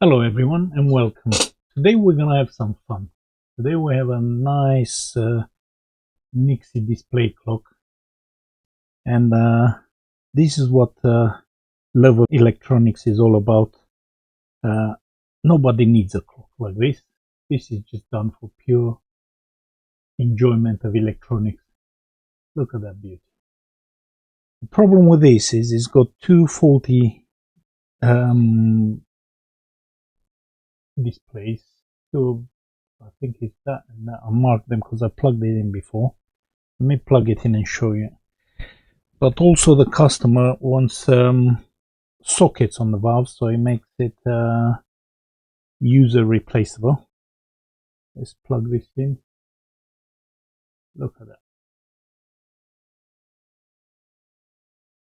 Hello everyone and welcome. Today we're gonna have some fun. Today we have a nice Nixie display clock, and this is what love of electronics is all about. Uh, Nobody needs a clock like this. This is just done for pure enjoyment of electronics. Look at that beauty. The problem with this is it's got two faulty displays. So I think it's that and that. I marked them because I plugged it in before. Let me plug it in and show you. But also the customer wants sockets on the valve, so it makes it user replaceable. Let's plug this in. Look at that.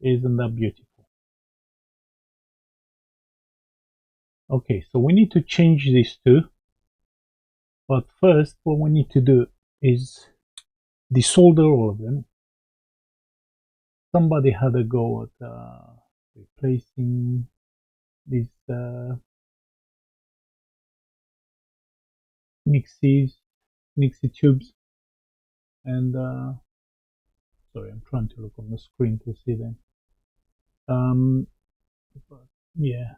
Isn't that beautiful? Okay, so we need to change these two. But first, what we need to do is desolder all of them. Somebody had a go at replacing these Nixie tubes, and sorry, I'm trying to look on the screen to see them. But yeah,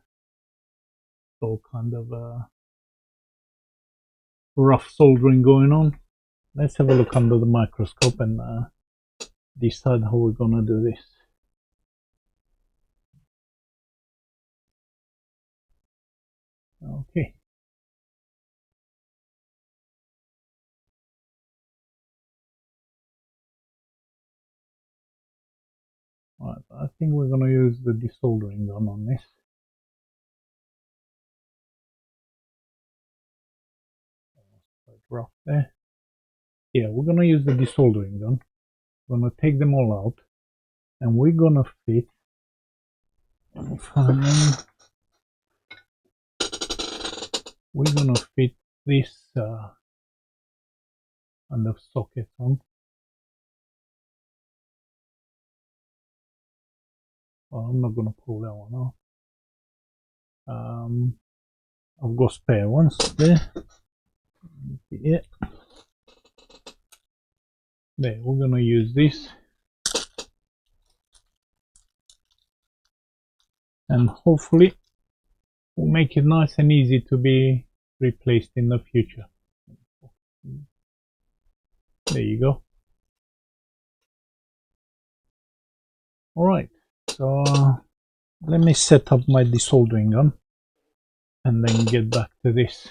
it's all kind of rough soldering going on. Let's have a look under the microscope and decide how we're gonna do this. Okay. Right, I think we're gonna use the desoldering gun on this. Quite rough there. Yeah, we're gonna use the desoldering gun. We're gonna take them all out, and we're gonna fit. We're gonna fit this and the socket on. Well, I'm not gonna pull that one off. I've got spare ones there. Yeah. There, we're gonna use this, and hopefully we'll make it nice and easy to be replaced in the future. There you go. Alright, so let me set up my desoldering gun and then get back to this.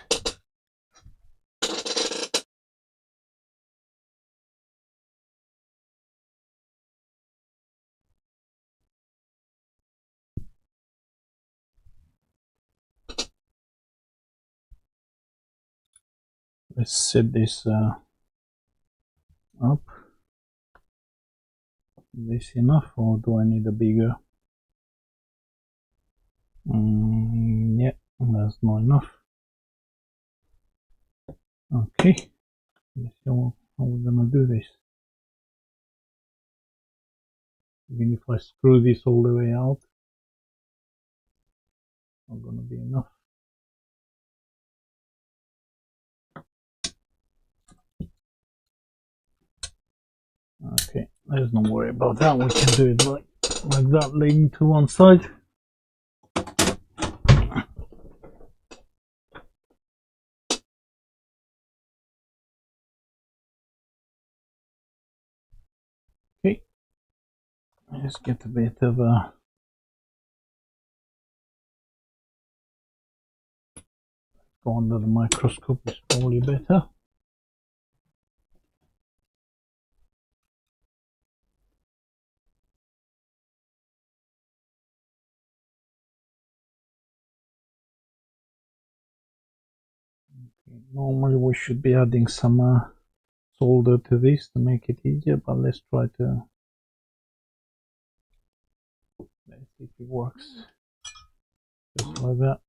Let's set this up. Is this enough, or do I need a bigger? Yeah, that's not enough. Okay, let's see how we're gonna do this. Even if I screw this all the way out, not gonna be enough. Okay, let's not worry about that. We can do it like that, leaning to one side. Okay, let's get a bit of a go under the microscope. Is probably better. Normally we should be adding some solder to this to make it easier, but let's try to let's see if it works just like that.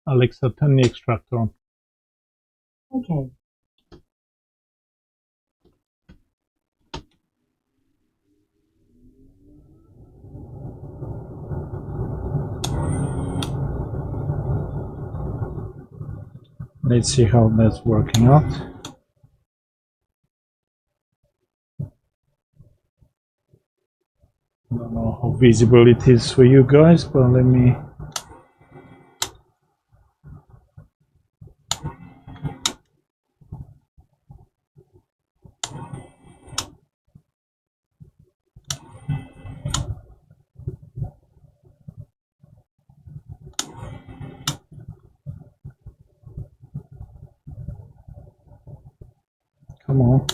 Alexa, turn the extractor on. Okay. Let's see how that's working out. I don't know how visible it is for you guys, but let me. Come on.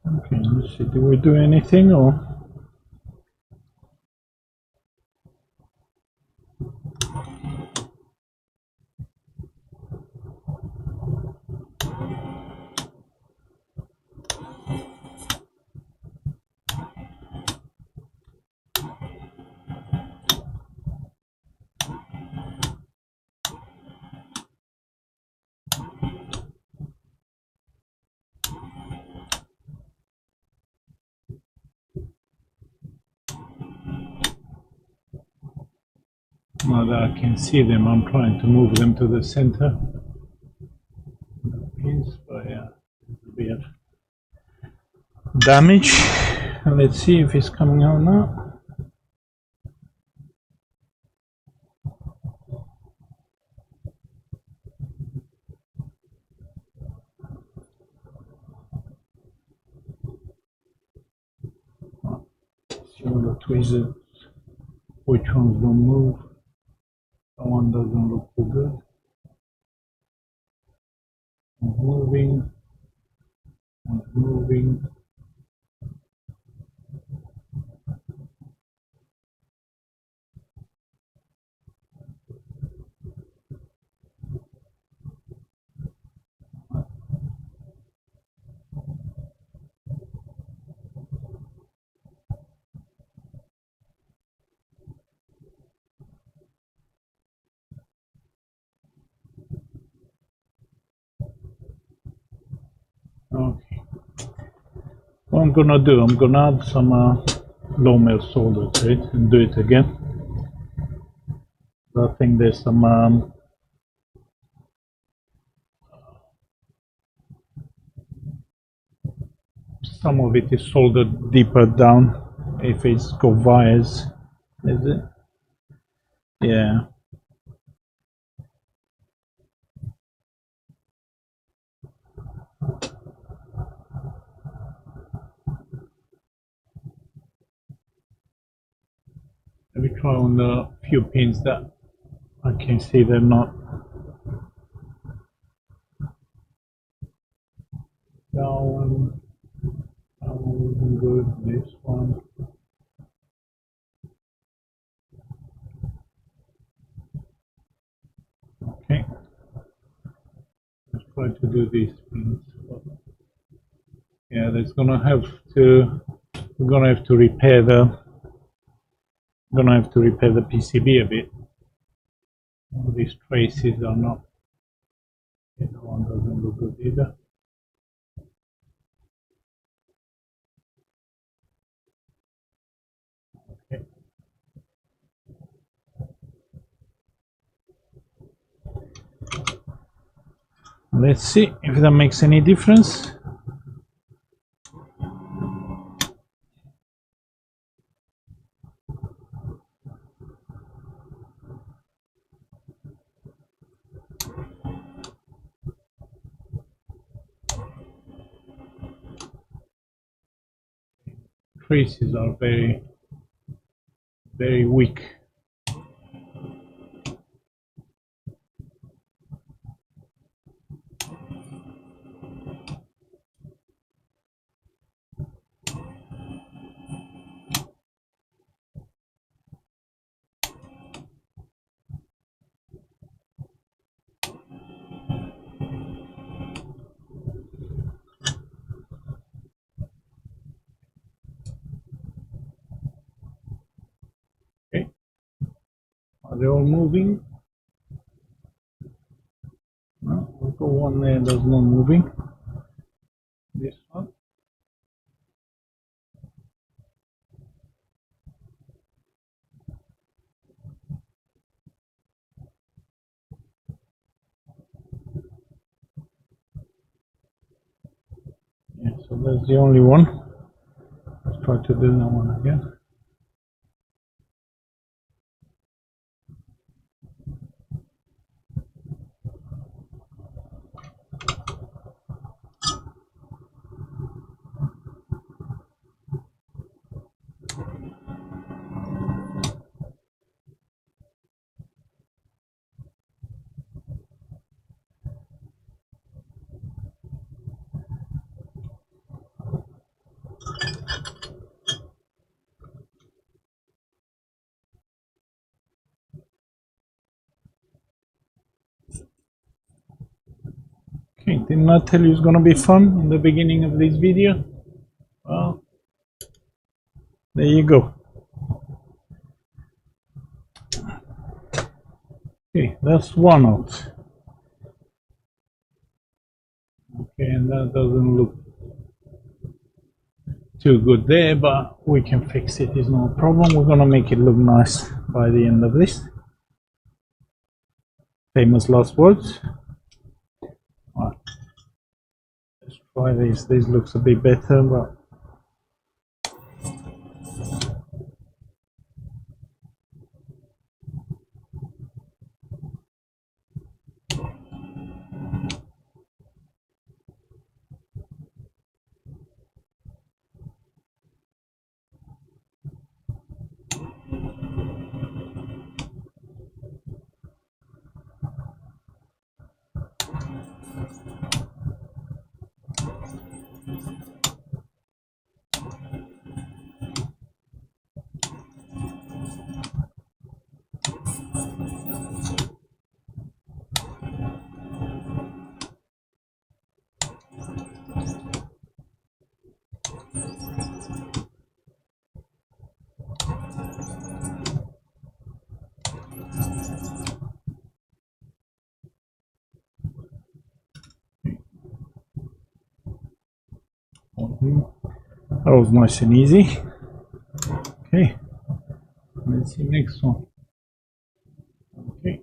Okay, let's see. Do we do anything or? Now that I can see them, I'm trying to move them to the center. Pins, but yeah, a bit of damage. Let's see if it's coming out now. See all the tweezers. Which ones don't move? That one doesn't look too good. One's moving. One's moving. Okay. What I'm gonna do, I'm gonna add some low melt solder to it and do it again. I think there's some of it is soldered deeper down. If it's got wires, is it? Yeah. Let me try on the few pins that I can see they're not. That one wasn't good. This one. Okay. Let's try to do these pins. Yeah, there's gonna have to. We're gonna have to repair the. Gonna have to repair the PCB a bit. All these traces are not. Yeah, that one doesn't look good either. Okay. Let's see if that makes any difference. Traces are very very weak. Okay, are they all moving? No, we've got one there that's not moving. This one. Yeah, so that's the only one. Let's try to do that one again. Okay, didn't I tell you it's gonna be fun in the beginning of this video? Well, there you go. Okay, that's one out. Okay, and that doesn't look too good there, but we can fix it, it's no problem. We're gonna make it look nice by the end of this. Famous last words. Right, let's try this. This looks a bit better, but that was nice and easy. Okay, let's see next one. Okay,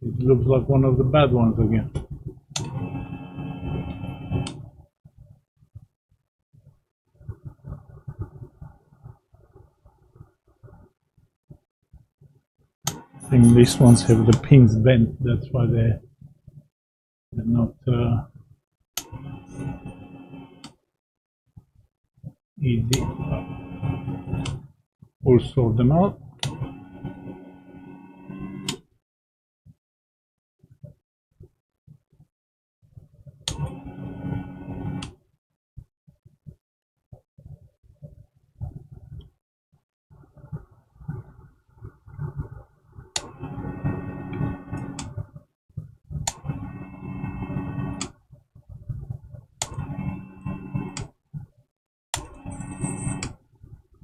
it looks like one of the bad ones again. I think these ones have the pins bent, that's why they're not easy. We'll sort them out.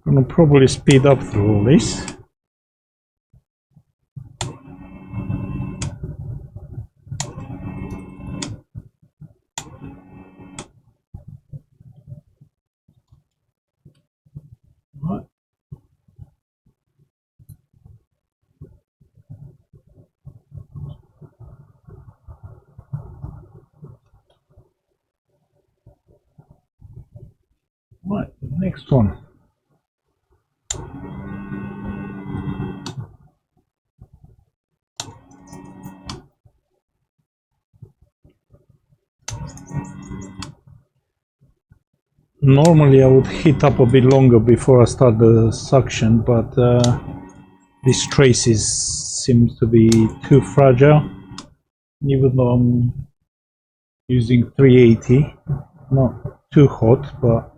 Gonna probably speed up through all this. Right. Right, next one. Normally I would heat up a bit longer before I start the suction, but this traces seems to be too fragile, even though I'm using 380, not too hot, but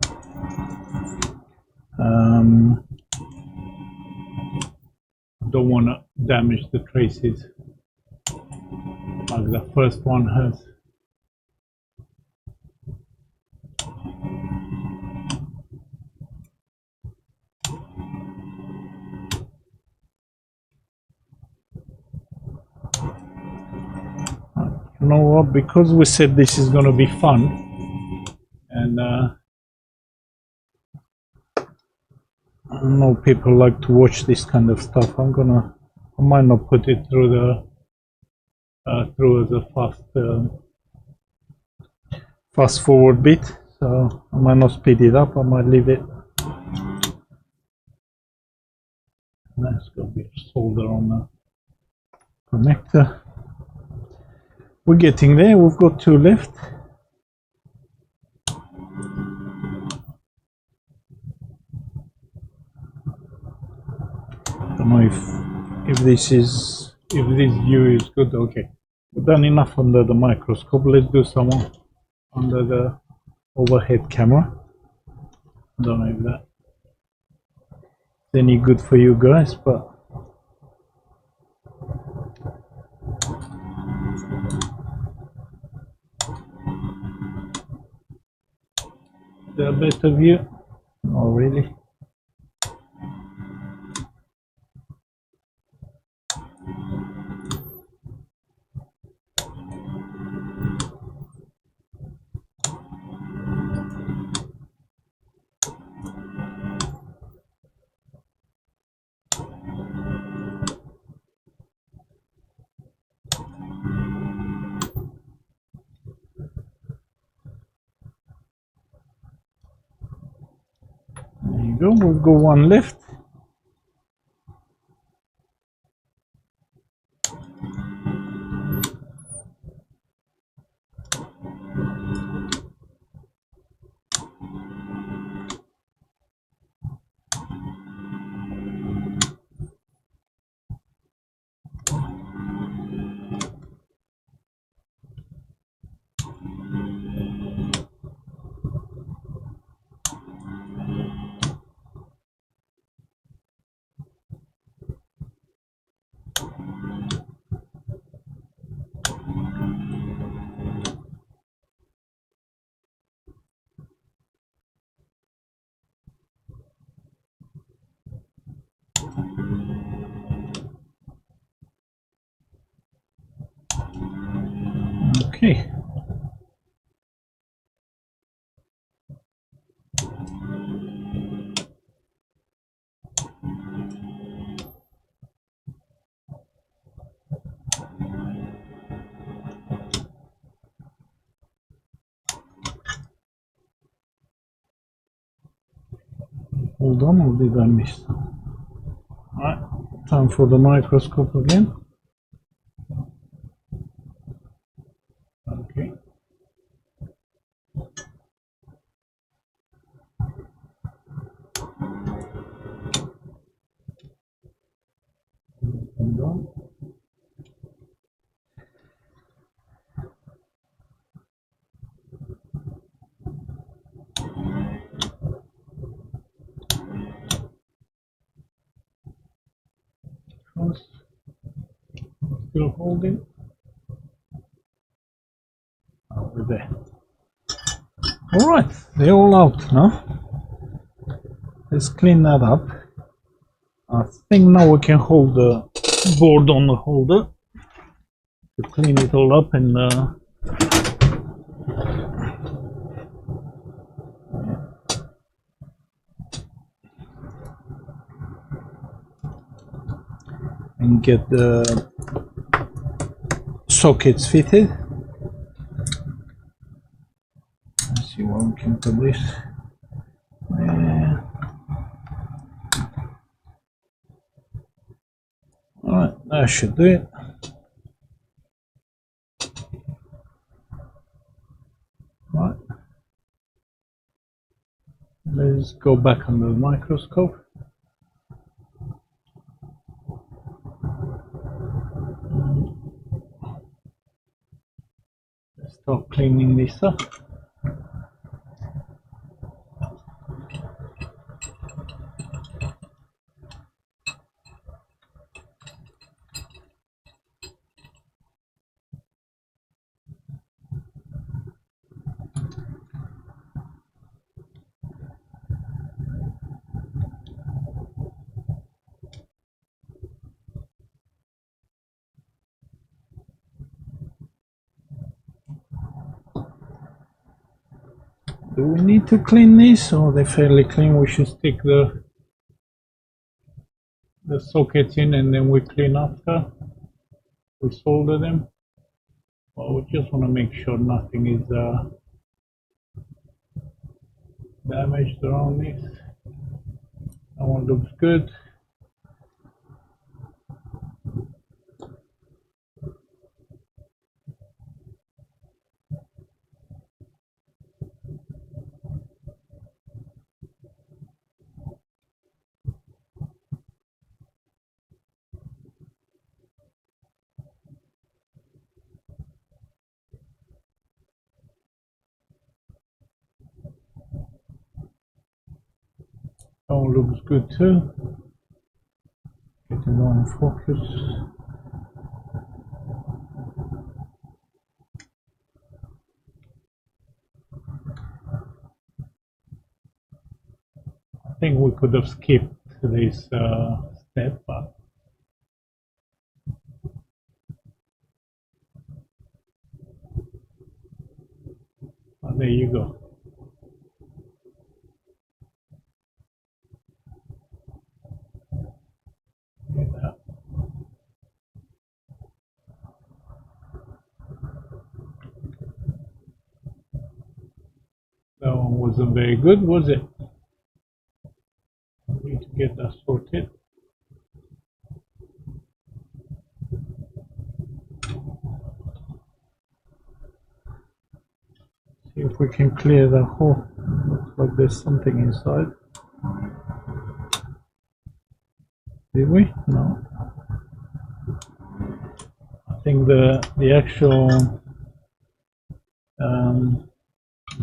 don't want to damage the traces like the first one has. You know what, because we said this is going to be fun, and I know people like to watch this kind of stuff, I might not put it through the through the fast forward bit, so I might not speed it up, I might leave it. Let's go a bit of solder on the connector. We're getting there, we've got 2 left. I don't know if this view is good. Okay, we've done enough under the microscope. Let's do some more under the overhead camera. I don't know if that's any good for you guys, but the better view. Oh really? There you go, we've got 1 left. Okay. Hold on, or did I miss some? Alright, time for the microscope again. Okay. Hold on. First, still holding. Over there. Alright, they're all out now. Let's clean that up. I think now we can hold the board on the holder to clean it all up and get the sockets fitted. Let's see where we can put this. Alright, that should do it. Right. Let's go back under the microscope. Let's start cleaning this up. Do we need to clean this, or they're fairly clean? We should stick the sockets in and then we clean after. We solder them. Well, we just want to make sure nothing is damaged around this. That one looks good. That one looks good too. Get it on focus. I think we could have skipped this step, but there you go. Yeah. That one wasn't very good, was it? We need to get that sorted. See if we can clear the hole. Looks like there's something inside. Did we? No. I think the actual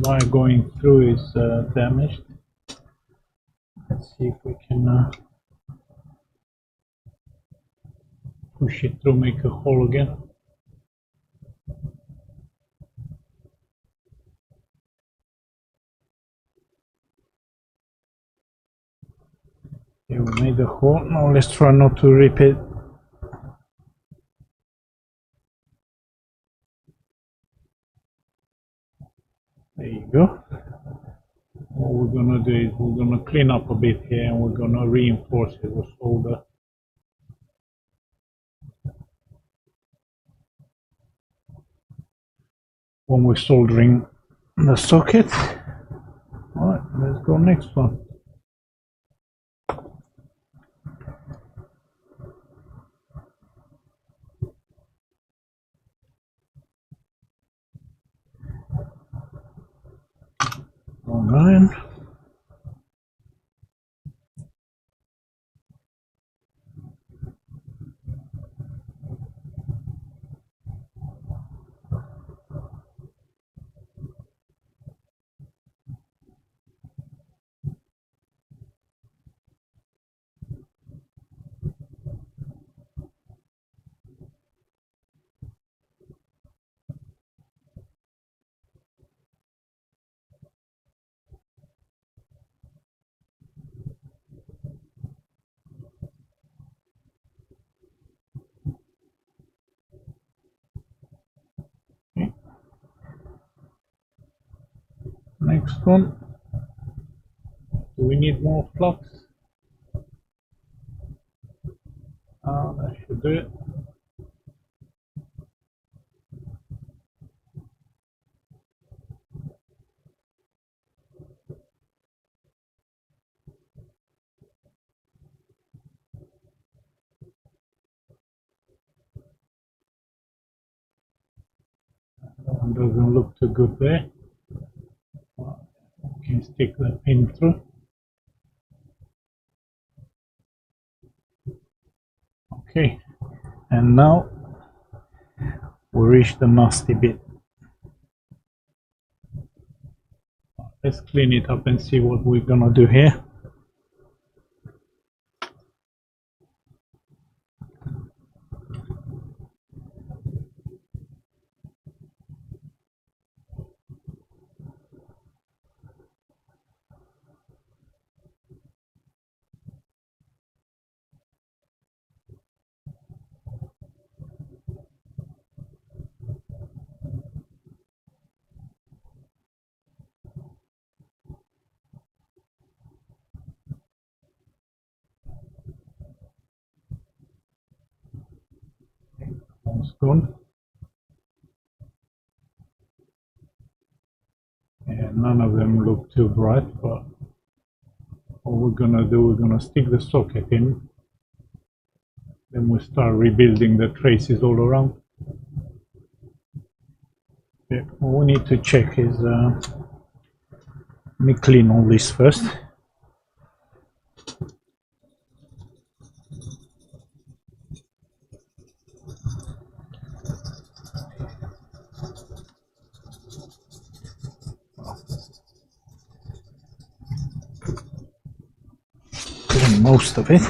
wire going through is damaged. Let's see if we can push it through, make a hole again. Okay, we made a hole. Now let's try not to rip it. There you go. What we're gonna do is we're gonna clean up a bit here and we're gonna reinforce it with solder. When we're soldering the socket. Alright, let's go next one. Alright. Okay. Next one. Do we need more flux? That should do it. That one doesn't look too good there. We can stick the pin through. Okay, and now we reach the nasty bit. Let's clean it up and see what we're gonna do here. One's gone. And none of them look too bright, but what we're gonna do, we're gonna stick the socket in. Then we start rebuilding the traces all around. Yeah, what we need to check is, let me clean all this first. Clean most of it.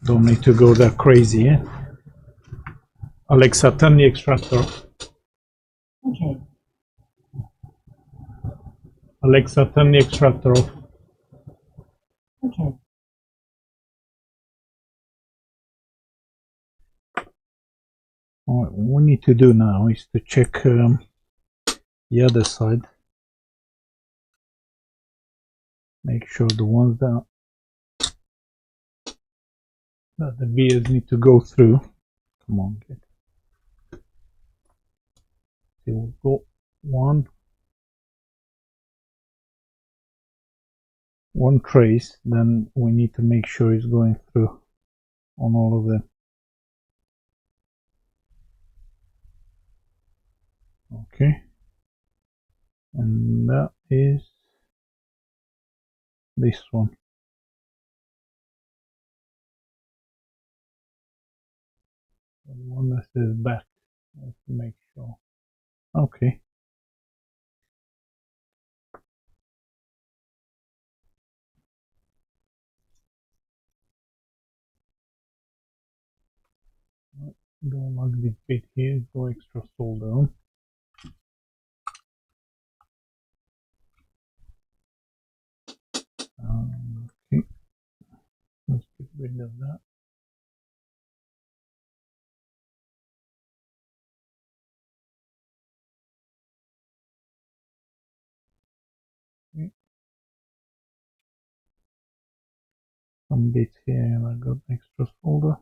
Don't need to go that crazy, yeah? Alexa, turn the extractor off. Okay. Alexa, turn the extractor off. Okay. What we need to do now is to check the other side. Make sure the ones that the vias need to go through. Come on, get. So we'll go one trace, then we need to make sure it's going through on all of them. Okay, and that is this one. The one that says back. Let's make sure. Okay. Don't like this bit here, go extra solder on. Okay, let's get rid of that. Okay. Some bits here I got extra solder.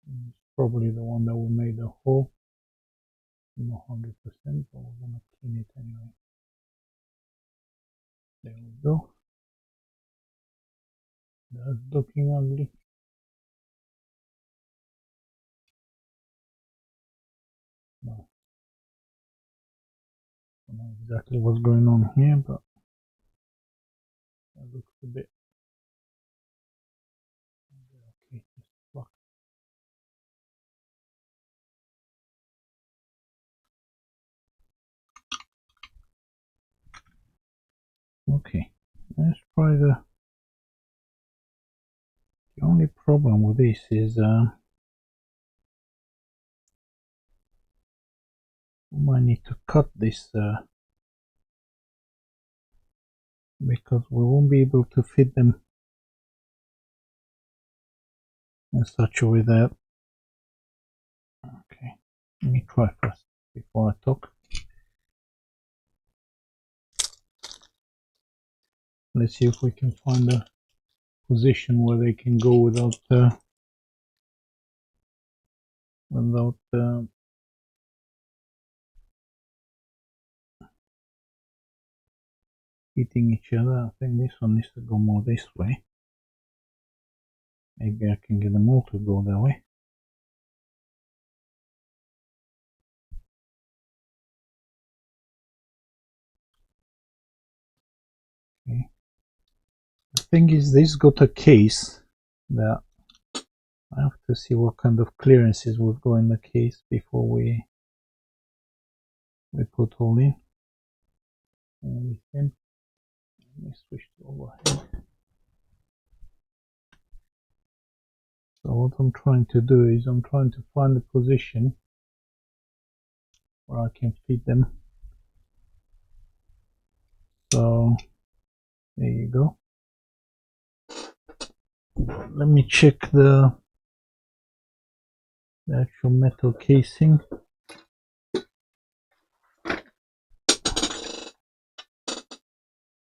It's probably the one that will make the hole. Not 100%, but we're gonna clean it anyway. There we go. That's looking ugly. No, I don't know exactly what's going on here, but that looks a bit okay. Just pluck. Okay, let's try the only problem with this is we might need to cut this because we won't be able to fit them in such a way that. Okay, let me try first before I talk. Let's see if we can find a position where they can go without hitting each other. I think this one needs to go more this way. Maybe I can get them all to go that way. Okay. The thing is, this got a case that I have to see what kind of clearances would go in the case before we put all in. Everything. Let me switch to overhead. So what I'm trying to do is I'm trying to find a position where I can fit them. So there you go. Let me check the actual metal casing.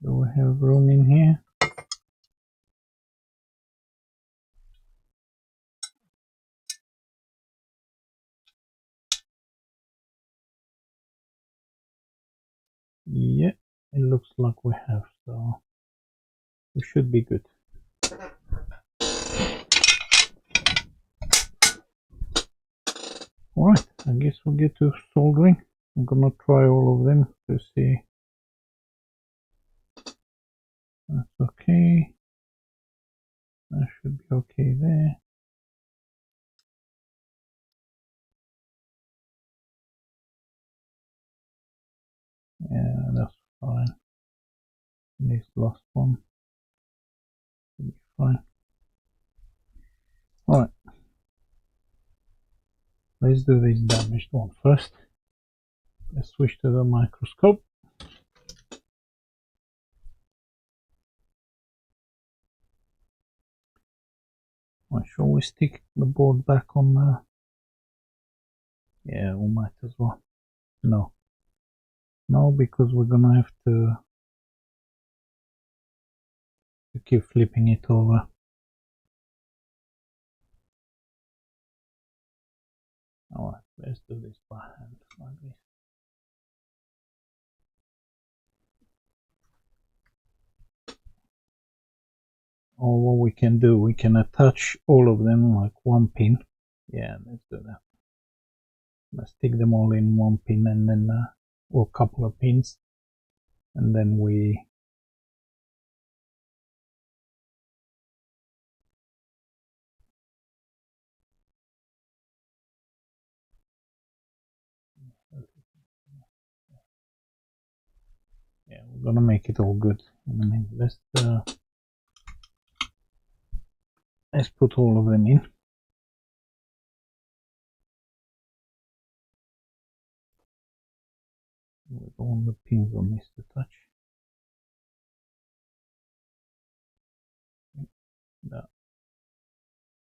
Do we have room in here? Yeah, it looks like we have, so we should be good. Alright, I guess we'll get to soldering. I'm gonna try all of them to see. That's okay. That should be okay there. Yeah, that's fine. This last one should be fine. Alright, let's do this damaged one first. Let's switch to the microscope. Shall we stick the board back on the... Yeah, we might as well. No, because we're gonna have to keep flipping it over. Alright, let's do this by hand like this. Or what we can do, we can attach all of them like one pin. Yeah, let's do that. Let's stick them all in one pin and then or a couple of pins, and then we yeah, we're gonna make it all good. Let's put all of them in. With all the pins on this to touch.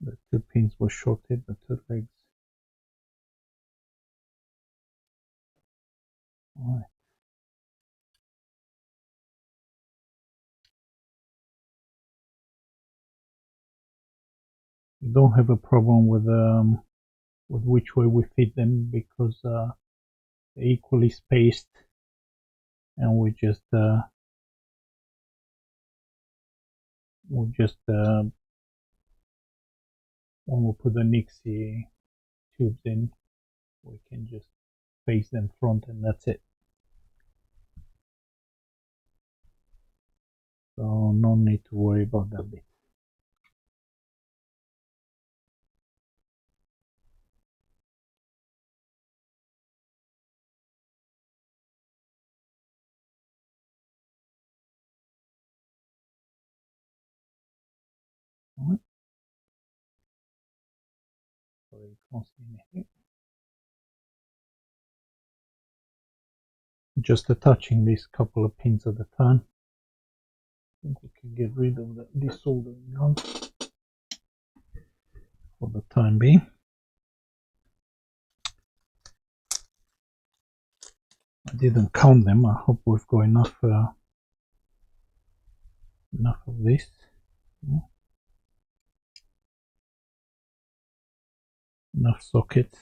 The two pins were shorted, the two legs. Alright. We don't have a problem with which way we fit them because they're equally spaced, and we just when we put the Nixie tubes in, we can just face them front and that's it. So no need to worry about that bit. Alright. So you can't see anything. Just attaching these couple of pins at a time. I think we can get rid of the desoldering gun for the time being. I didn't count them. I hope we've got enough of this. Yeah. Enough sockets.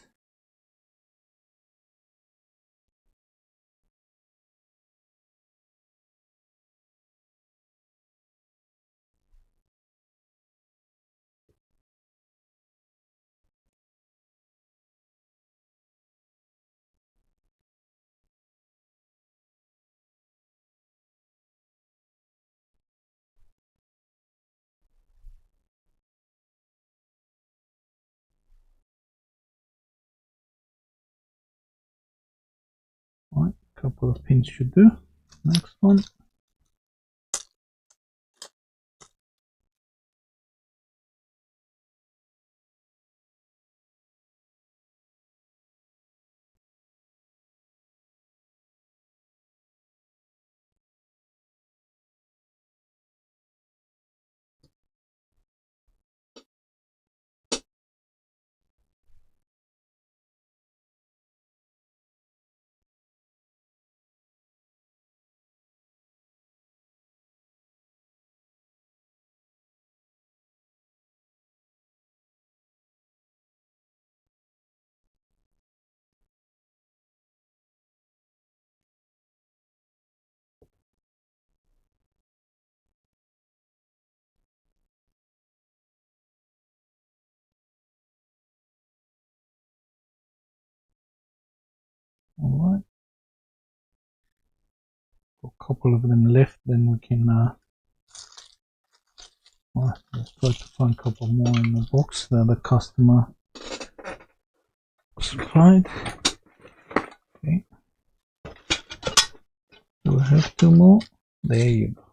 Couple of pins should do. Next one. Alright. A couple of them left, then we can well, let's try to find a couple more in the box that the customer supplied. Okay. Do we have two more? There you go.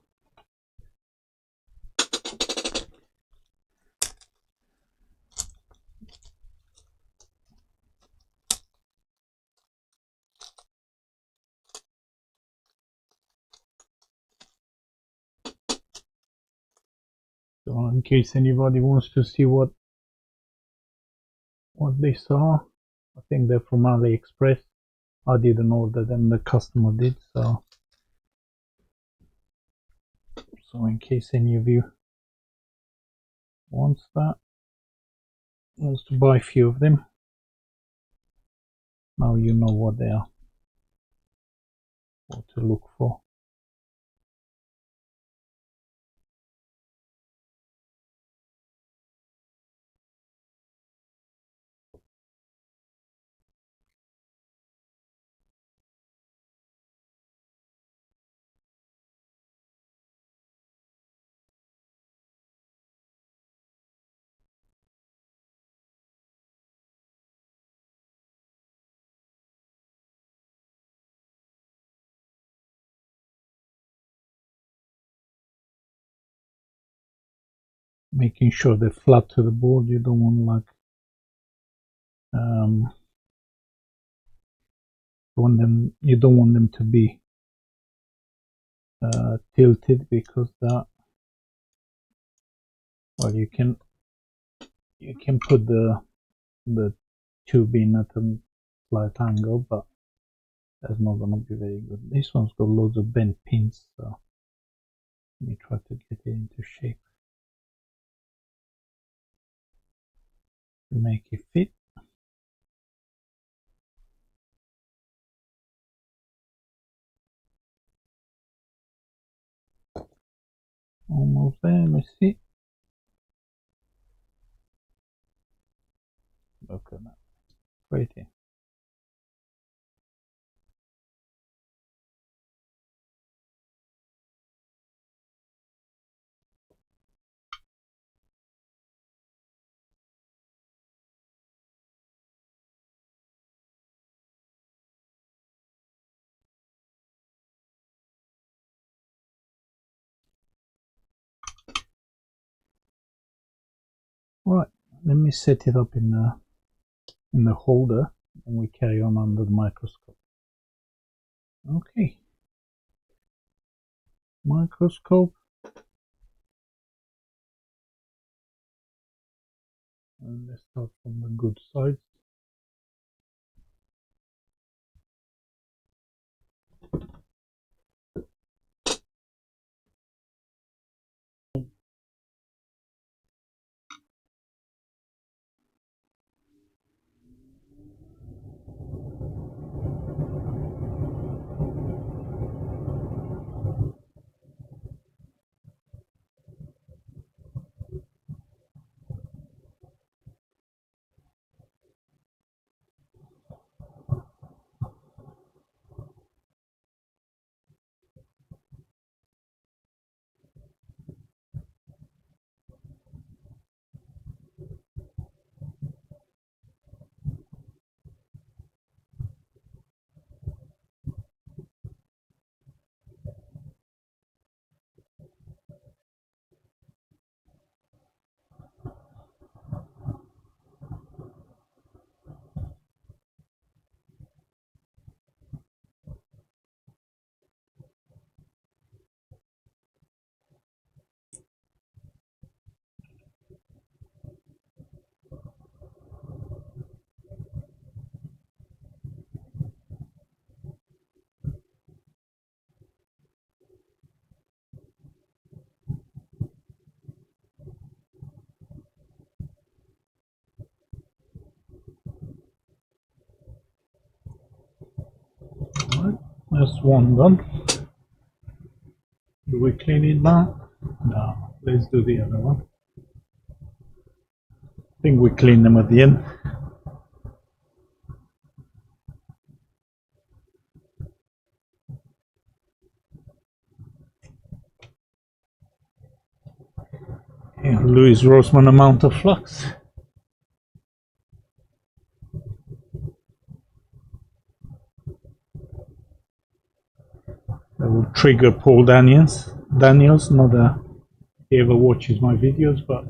So in case anybody wants to see what they saw, I think they're from AliExpress. I didn't order them, the customer did, so in case any of you wants to buy a few of them, now you know what they are, what to look for. Making sure they're flat to the board. You don't want like you don't want them to be tilted, because that, well, you can put the tube in at a slight angle, but that's not gonna be very good. This one's got loads of bent pins, so let me try to get it into shape to make it fit. Almost there. Let's see. Look at that. Pretty. Right. Let me set it up in the holder, and we carry on under the microscope. Okay. Microscope. And let's start from the good side. That's one done. Do we clean it now? No. Let's do the other one. I think we clean them at the end. Yeah, Louis Rossmann amount of flux. That will trigger Paul Daniels. Not that he ever watches my videos, but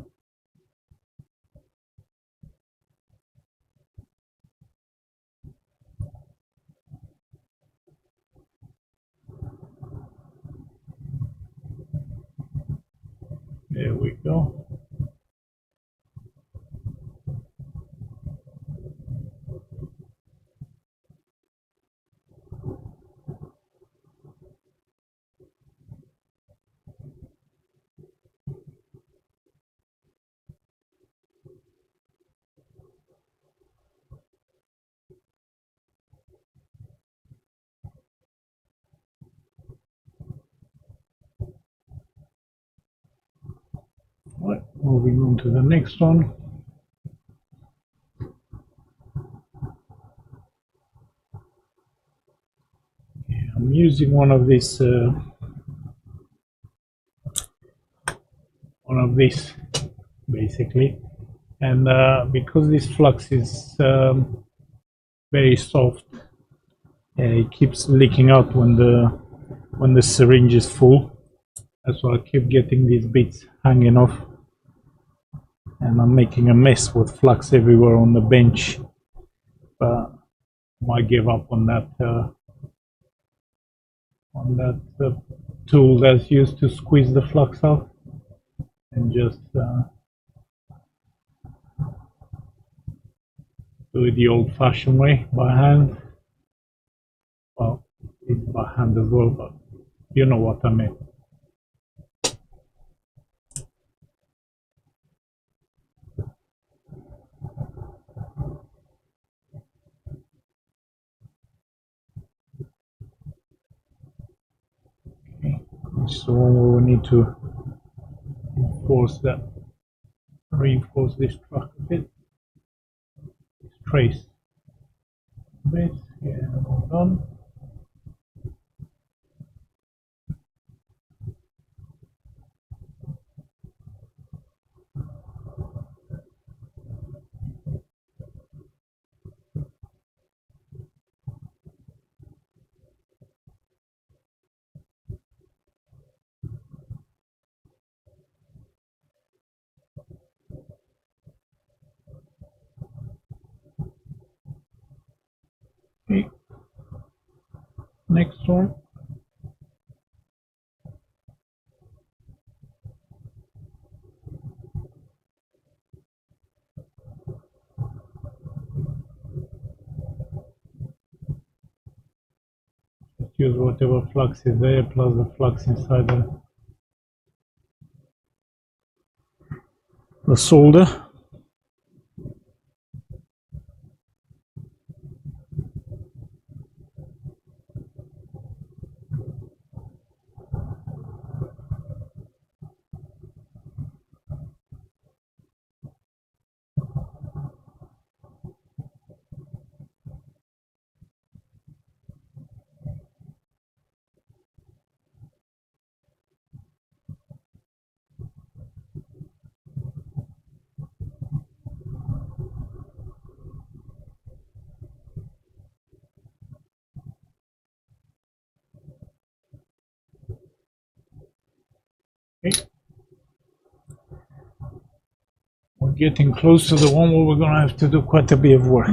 there we go. Right, moving on to the next one. Yeah, I'm using one of these basically, and because this flux is very soft, it keeps leaking out when the syringe is full. That's why I keep getting these bits hanging off, and I'm making a mess with flux everywhere on the bench. But I might give up on that tool that's used to squeeze the flux out, and just do it the old-fashioned way by hand. Well, it's by hand as well, but you know what I mean. Okay. So we need to reinforce this truck a bit, this trace a bit. Yeah, all done. Okay. Next one. Just use whatever flux is there plus the flux inside the solder. Okay. We're getting close to the one where we're gonna have to do quite a bit of work.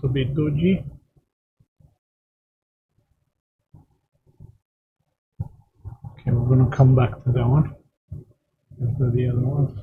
looks a bit dodgy. Okay, we're gonna come back to that one. After the other ones.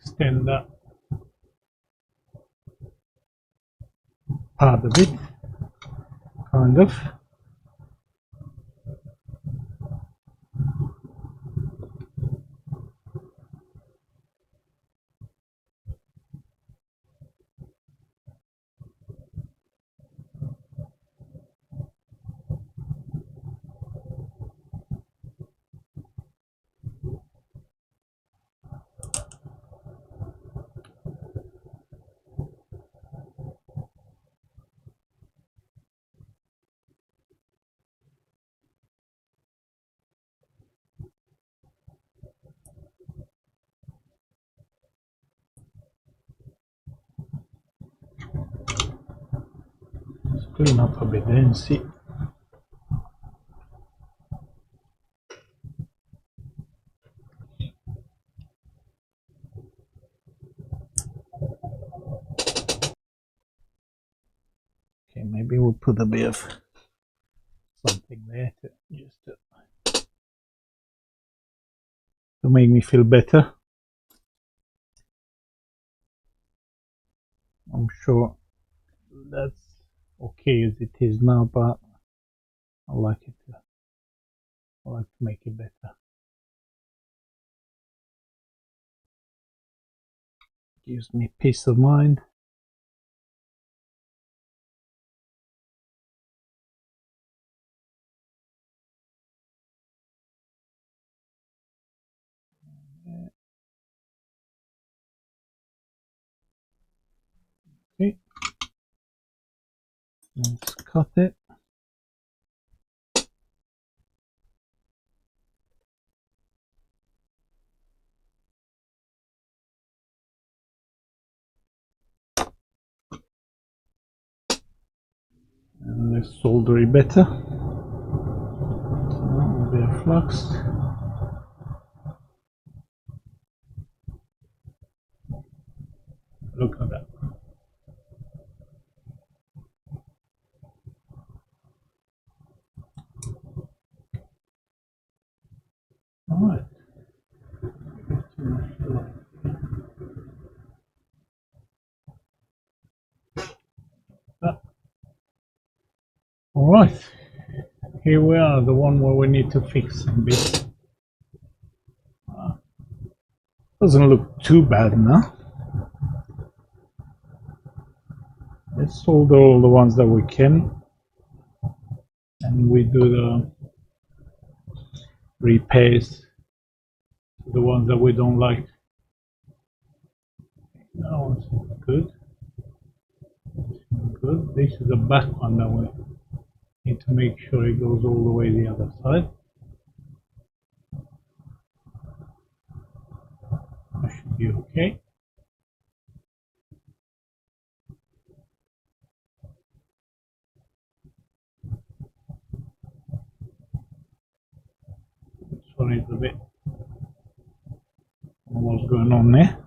Extend that part of it, kind of. Let's clean up a bit and see. Okay, maybe we'll put a bit of something there to just to make me feel better. I'm sure that's okay as it is now, but I like it. I like to make it better. Gives me peace of mind. Okay, let's cut it. And let's solder it better. A bit of flux. Look at that. Alright. Alright. Here we are, the one where we need to fix a bit. Doesn't look too bad now. Let's solder all the ones that we can. And we do the repairs to the ones that we don't like. That one's good. Good. This is the back one that we need to make sure it goes all the way the other side. That should be okay. Sorry, a bit. What's going on there?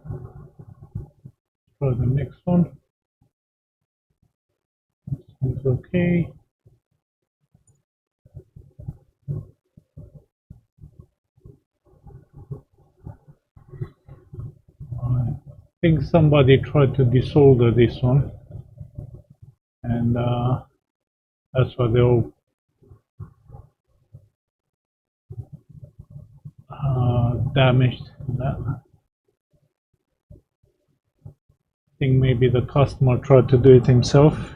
Try the next one. It's okay. I think somebody tried to desolder this one, and that's why they're all damaged. That. think maybe the customer tried to do it himself,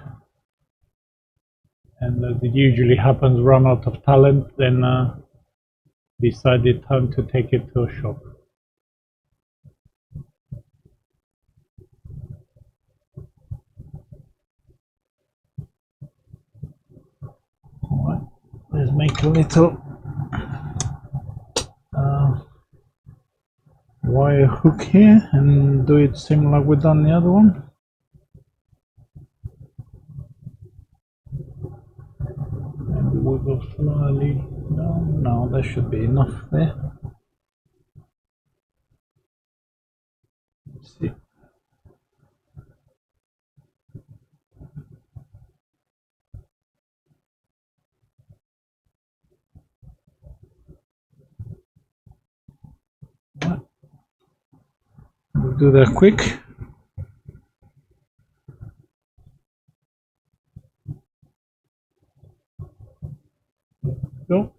and as it usually happens, run out of talent, then decided time to take it to a shop. Alright, let's make a little wire hook here and do it similar we've done the other one. Maybe we'll go slightly down. No, that should be enough there. Let's see. Right. We'll do that quick. Go.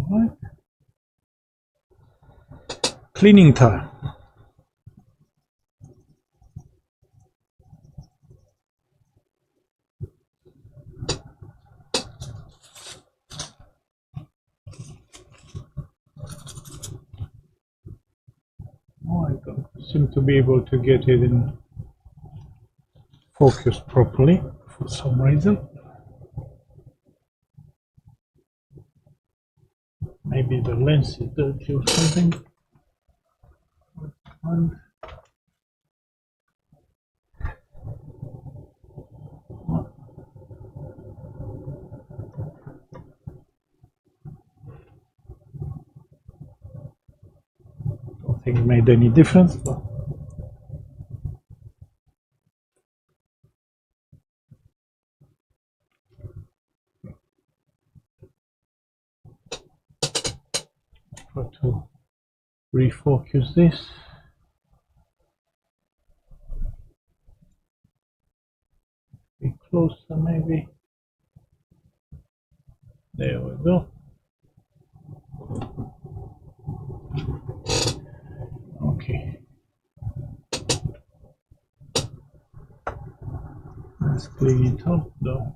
Right. Cleaning time. Oh, I don't seem to be able to get it in focus properly for some reason. Maybe the lens is dirty or something. And don't think it made any difference, but try to refocus this. Be closer maybe. There we go. Okay. Let's clean it up. The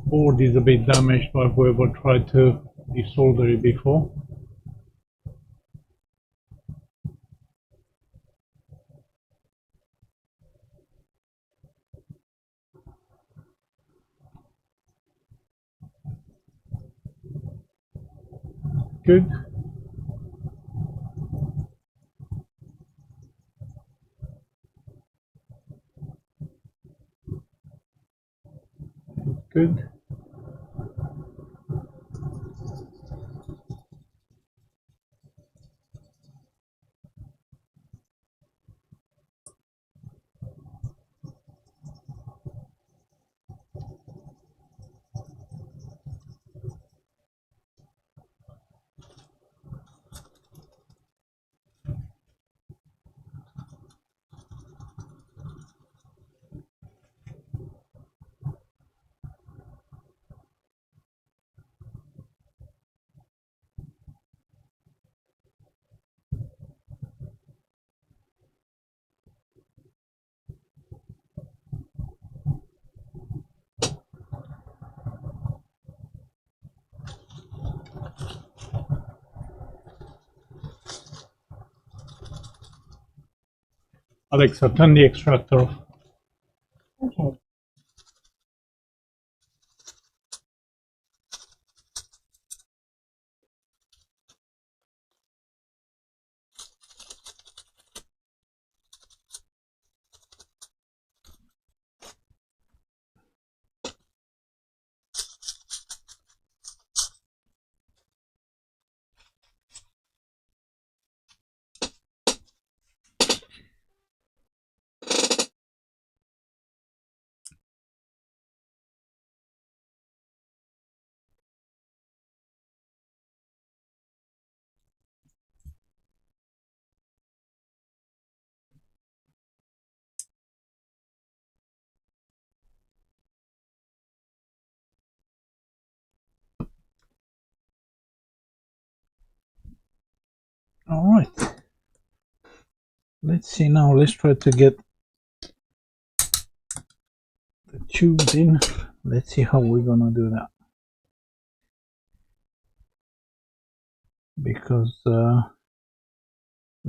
board is a bit damaged by whoever tried to desolder it before. Good. Good. Alexa, turn the extractor off. Okay. All right. Let's see now. Let's try to get the tubes in. Let's see how we're gonna do that. Because we're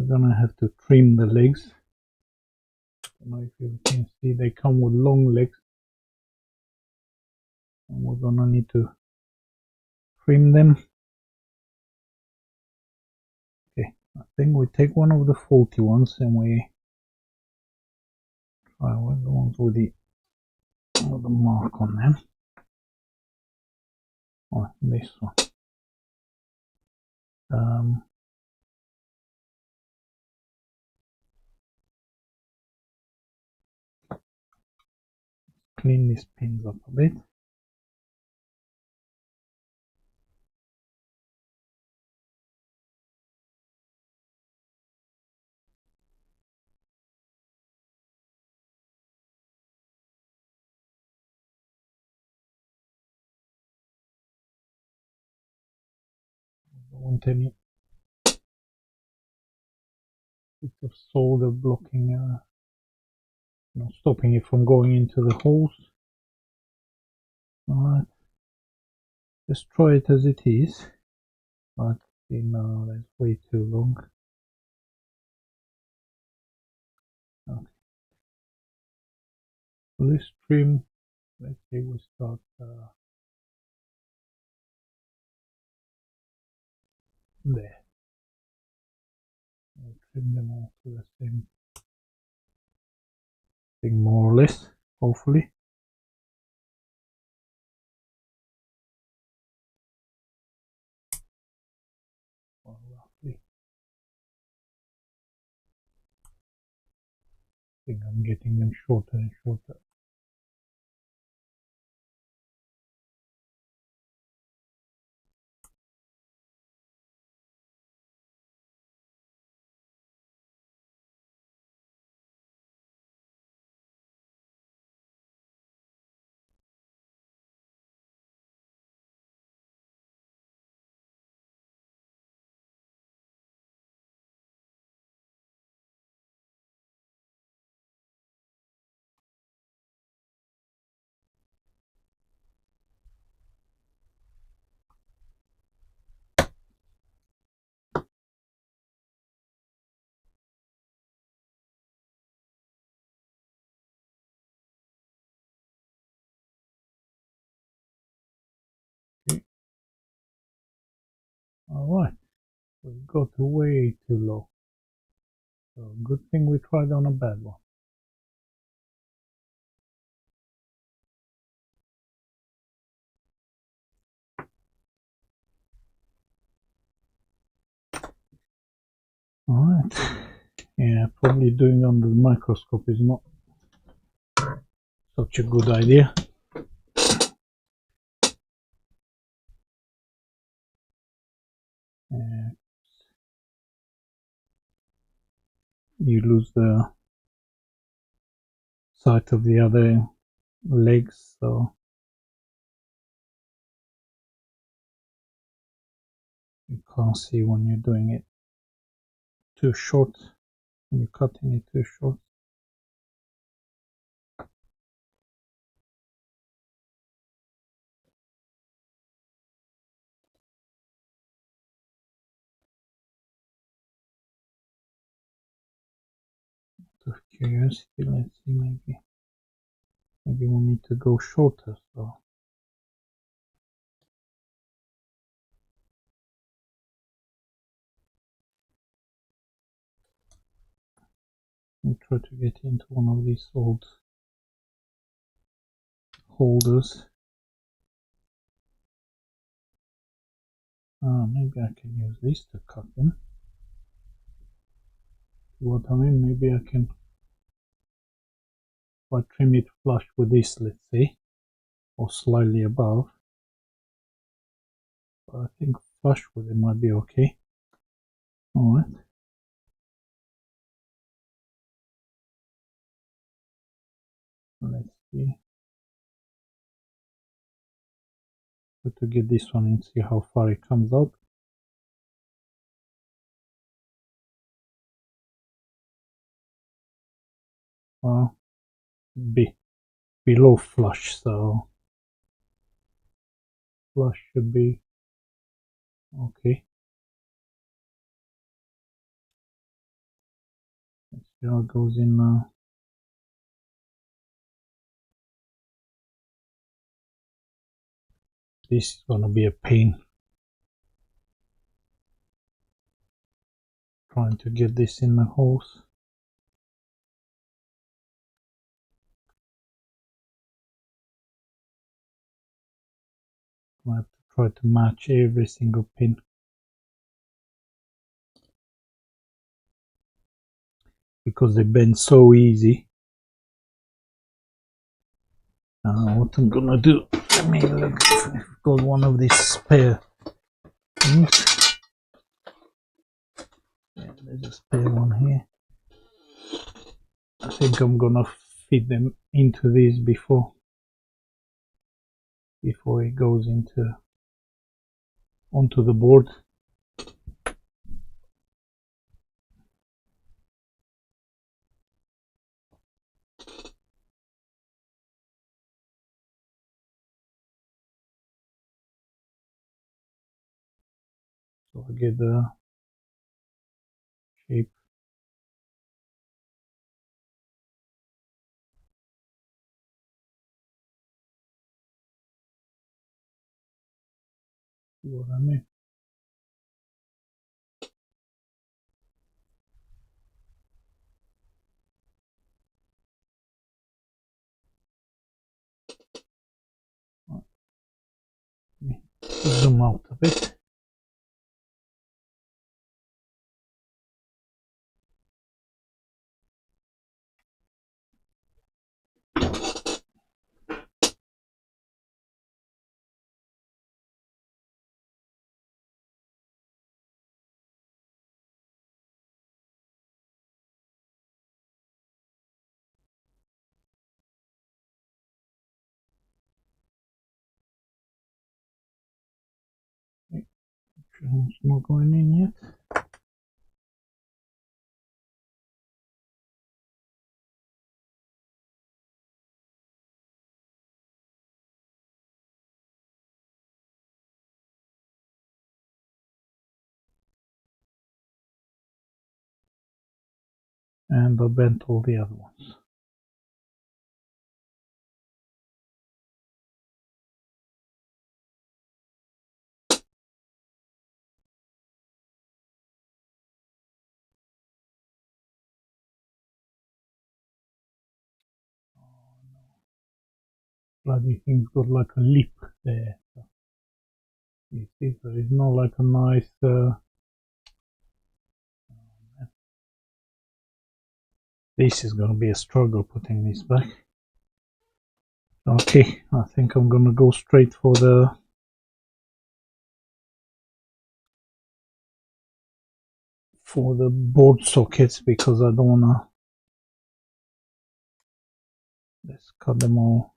gonna have to trim the legs. I don't know if you can see they come with long legs, and we're gonna need to trim them. Okay, I think we take one of the faulty ones and we try one of the ones with the mark on them. Or this one. Clean these pins up a bit. Don't want any bit of solder blocking, stopping it from going into the holes. Alright, let's try it as it is. But see, now that's way too long. Okay, so let's trim. Let's say we start there. We'll trim them all to the same thing, more or less, hopefully. Or roughly. I think I'm getting them shorter and shorter. Okay. Alright, we got way too low. So good thing we tried on a bad one. Alright, yeah, probably doing under the microscope is not such a good idea. You lose the sight of the other legs, so you can't see when you're doing it too short, when you're cutting it too short. Out of curiosity, let's see, maybe we need to go shorter, so we try to get into one of these old holders. Maybe I can use this to cut in. What I mean, maybe I can, if I trim it flush with this, let's say, or slightly above. But I think flush with it might be okay. Alright. Let's see. Try to get this one and see how far it comes out. well, be below flush, so flush should be okay. Let's see how it goes in now. This is gonna be a pain trying to get this in the hose. I have to try to match every single pin because they bend so easy. What I'm gonna do, let me look if I've got one of these spare things. Yeah, there's a spare one here. I think I'm gonna fit them into this before it goes onto the board. So I get the shape. See what I mean? Zoom out a bit. It's not going in yet. And I bent all the other ones. Bloody thing's got like a lip there. You see, there is not like a nice. This is gonna be a struggle putting this back. Okay, I think I'm gonna go straight for the board sockets because I don't wanna. Let's cut them all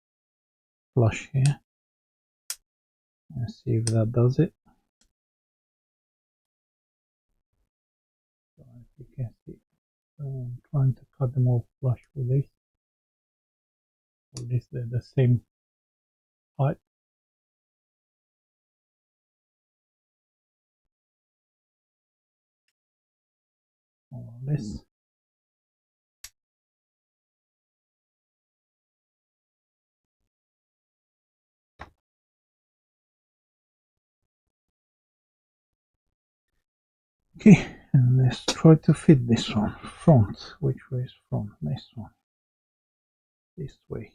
flush here and see if that does it. So if you can see, I'm trying to cut them all flush with this. At least they're the same height. More or less. Okay, and let's try to fit this one. Front. Which way is front? This one. This way.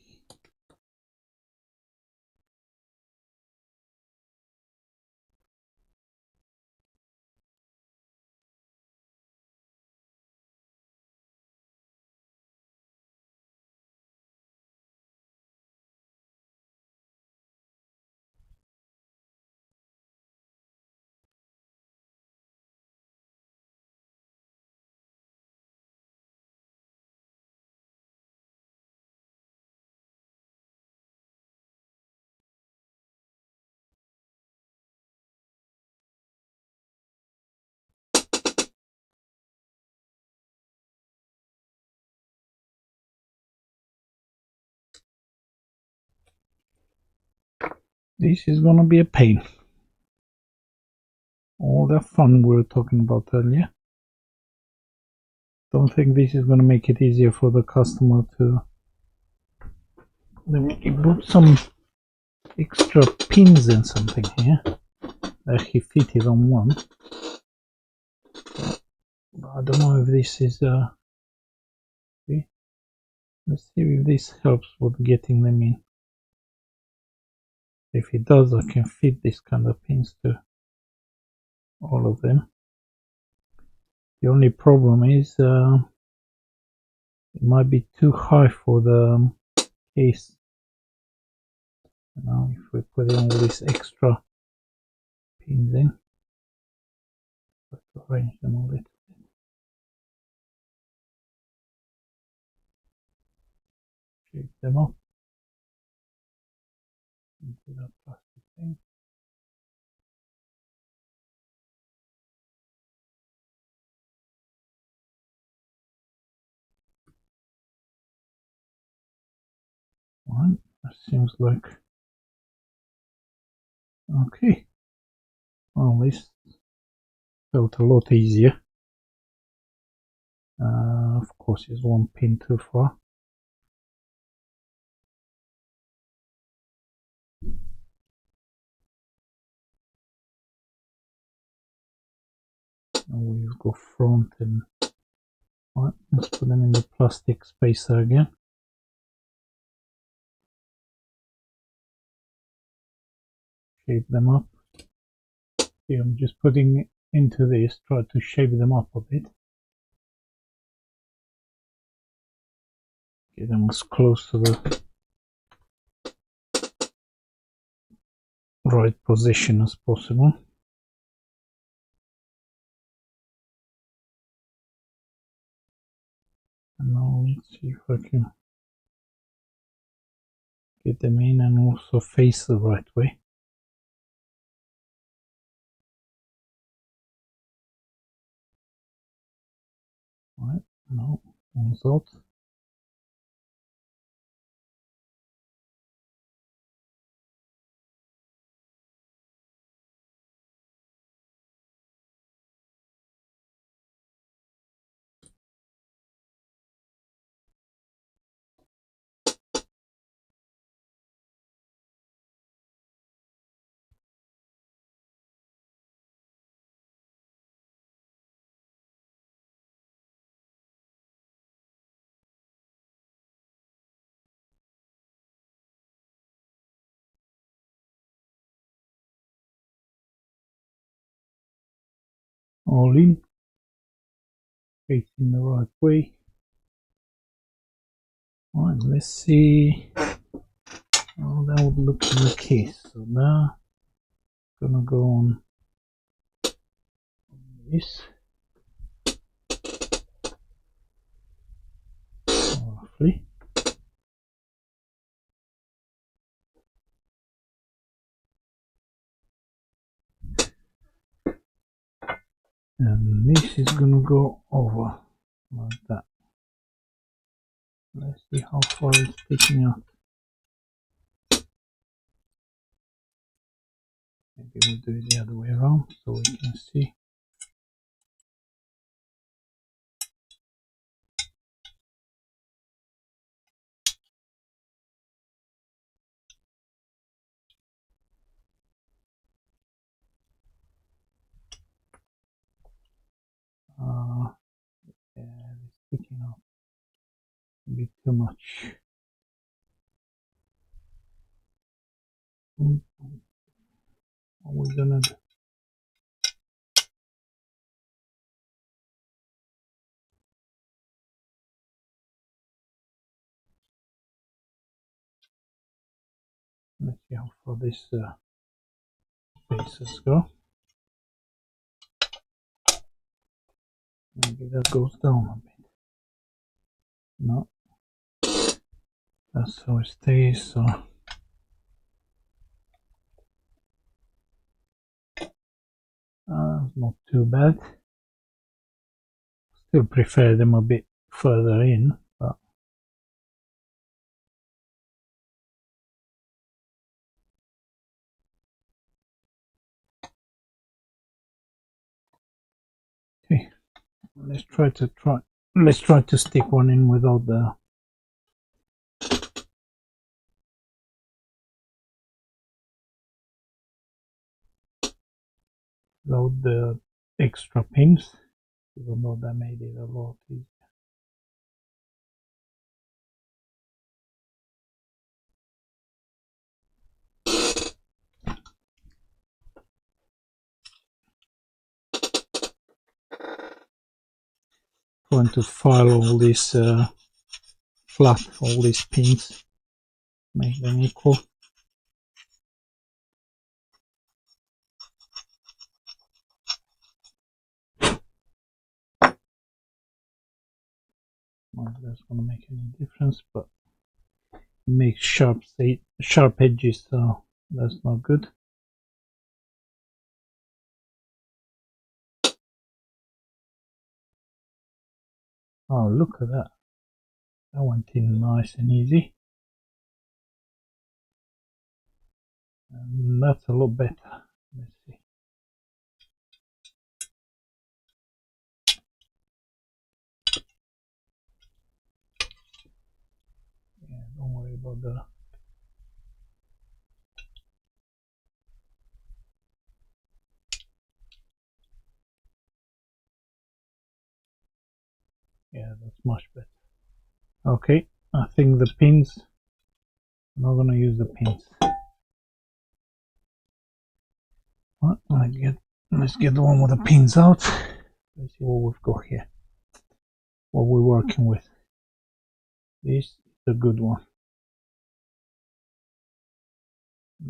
This is gonna be a pain. All the fun we were talking about earlier. Don't think this is gonna make it easier for the customer to. Let me put some extra pins and something here that he fitted on one. But I don't know if this is see? Let's see if this helps with getting them in. If it does, I can fit this kind of pins to all of them. The only problem is it might be too high for the case. Now if we put in all these extra pins in, let's arrange them a little bit. Shape them up into that plastic thing. Right, that seems like okay. Well, this felt a lot easier. Of course, it's one pin too far. And we've got front and right. Let's put them in the plastic spacer again. Shape them up. See, I'm just putting it into this, try to shape them up a bit. Get them as close to the right position as possible. And now let's see if I can get them in and also face the right way. Right, no, one's out. All in, facing the right way. Right, let's see how that would look in the case. So now, gonna go on this, roughly. And this is gonna go over like that. Let's see how far it's sticking out. Maybe we'll do it the other way around so we can see. Yeah, it's sticking out a bit too much. What are we gonna do? Let's see how far this faces go. Maybe that goes down a bit. No, that's how it stays. So not too bad. Still prefer them a bit further in, but let's try to stick one in without the extra pins, even though that made it a lot easier. Trying to file all these flat, all these pins, make them equal. Not that that's going to make any difference, but it makes sharp edges, so that's not good. Oh, look at that. That went in nice and easy. And that's a lot better. Let's see. Yeah, don't worry about the yeah, that's much better. Okay, I think the pins, I'm not gonna use the pins. Well, let's get the one with the pins out. Let's see what we've got here. What we're working with. This is a good one.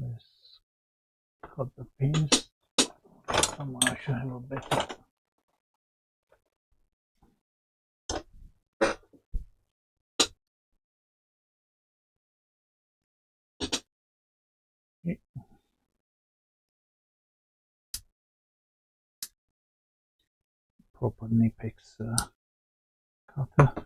Let's cut the pins. I'm gonna show you a better. Okay. Proper Nipex cutter. Okay.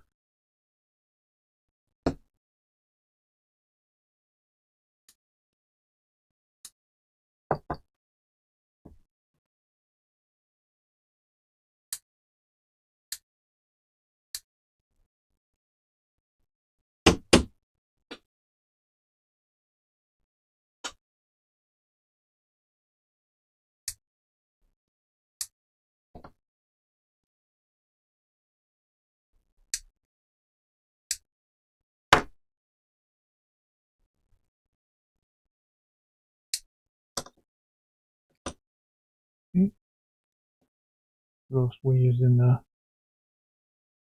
Because we're using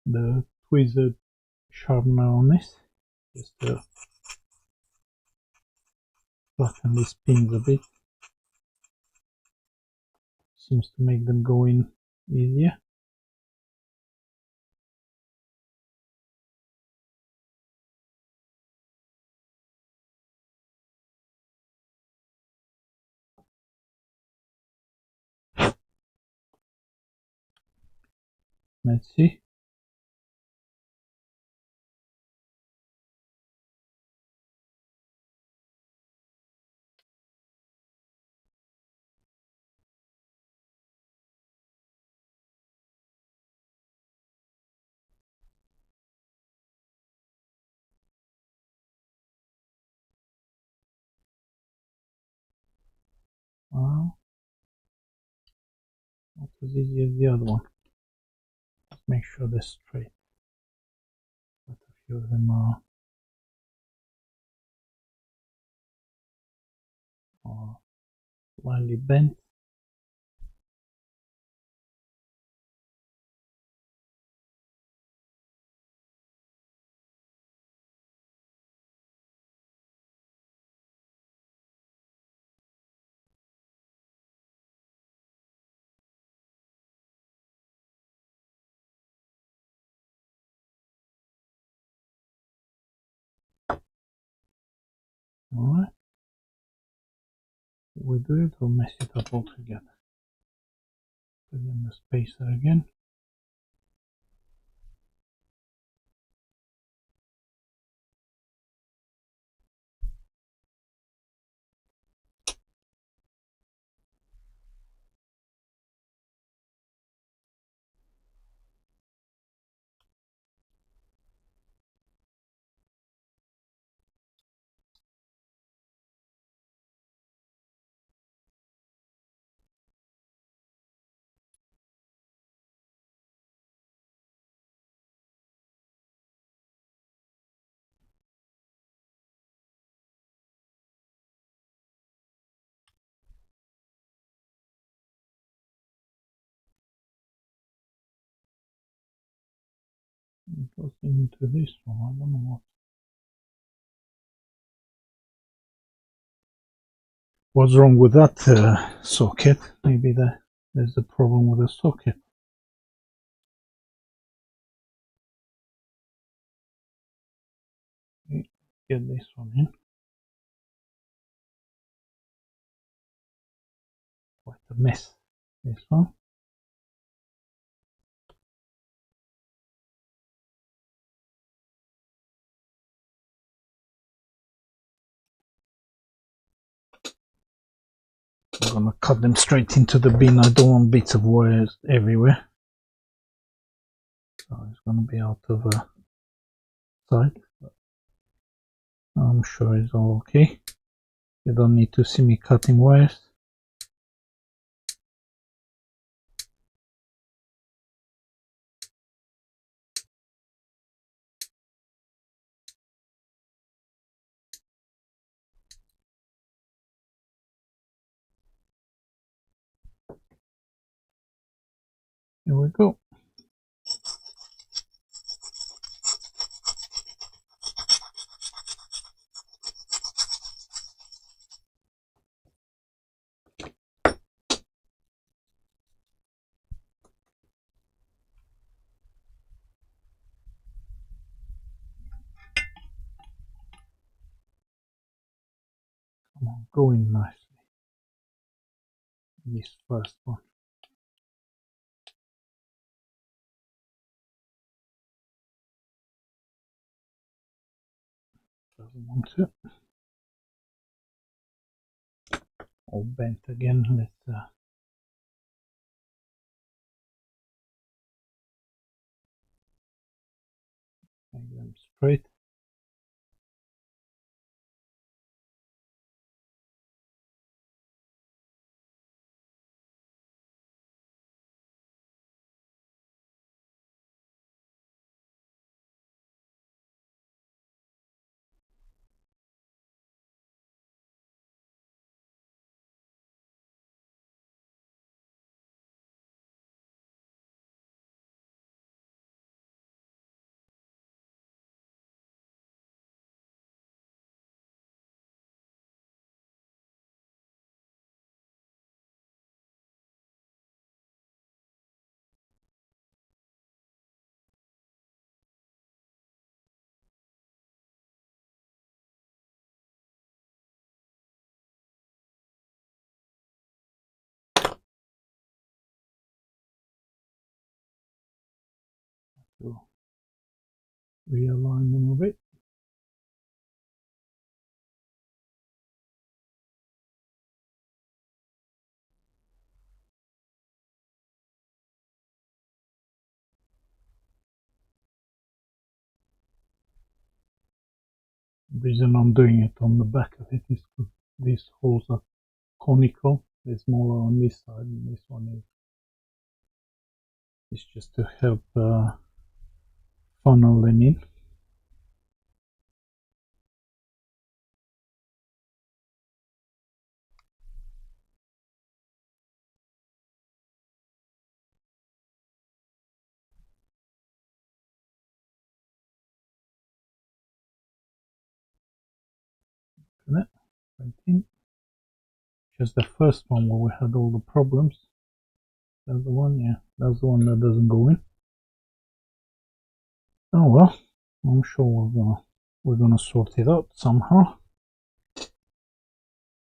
the tweezer sharpener on this, just to flatten these pins a bit. Seems to make them go in easier. Let's see. Well, not as easy as the other one. Let's make sure they're straight. But a few of them are slightly bent. Alright. We do it or mess it up altogether. Put in the spacer again. It goes into this one. I don't know what. What's wrong with that socket? Maybe there's a problem with the socket. Get this one in. Quite a mess. This one. I'm gonna cut them straight into the bin. I don't want bits of wires everywhere. So it's gonna be out of sight. I'm sure it's all okay. You don't need to see me cutting wires. Here we go. Come on, go in nicely. This first one. Doesn't want to. All bent again. Let's make them straight. To realign them a bit. The reason I'm doing it on the back of it is because these holes are conical. There's more on this side, and this one is just to help funnel them in. Right in. Just the first one where we had all the problems. That's the one, yeah. That's the one that doesn't go in. Oh well, I'm sure we're gonna sort it out somehow.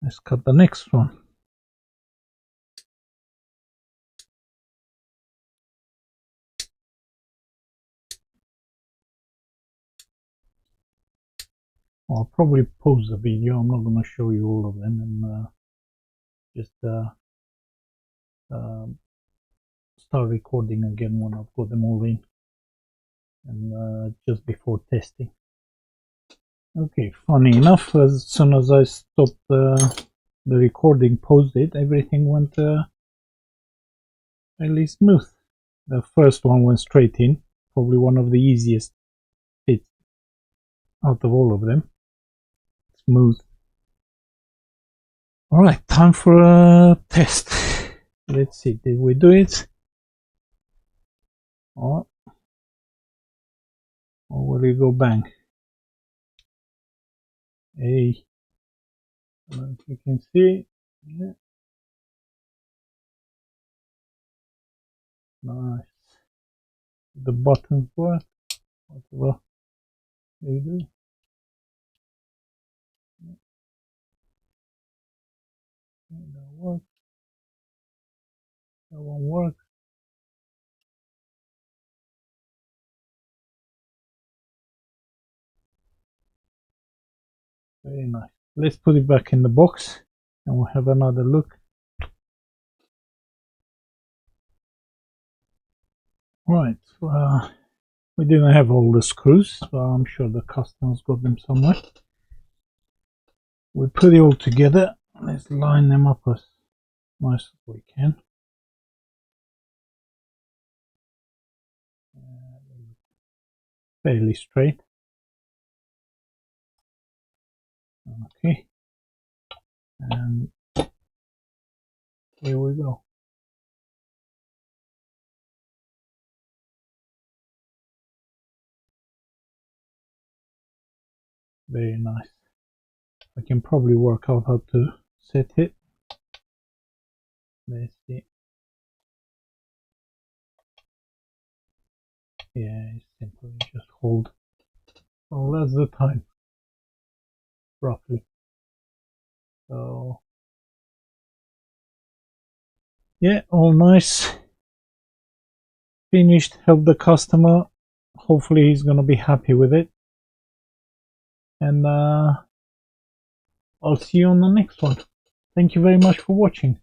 Let's cut the next one. I'll probably pause the video. I'm not gonna show you all of them, and just start recording again when I've got them all in, and just before testing. Okay, funny enough, as soon as I stopped the recording, paused it, everything went fairly smooth. The first one went straight in, probably one of the easiest fits out of all of them. Smooth. Alright, time for a test. Let's see, did we do it? Alright. or will you go bang? Hey, I don't know if you can see. Yeah. Nice. The buttons work. Whatever they do. That works. That one works. Very nice. Let's put it back in the box and we'll have another look. Right. We didn't have all the screws, so I'm sure the customers got them somewhere. We put it all together. Let's line them up as nice as we can. Fairly straight. Okay. And here we go. Very nice. I can probably work out how to set it. Let's see. Yeah, it's simple. You just hold. Well, that's the time, roughly. So, yeah, all nice. Finished. Help the customer. Hopefully, he's gonna be happy with it. And I'll see you on the next one. Thank you very much for watching.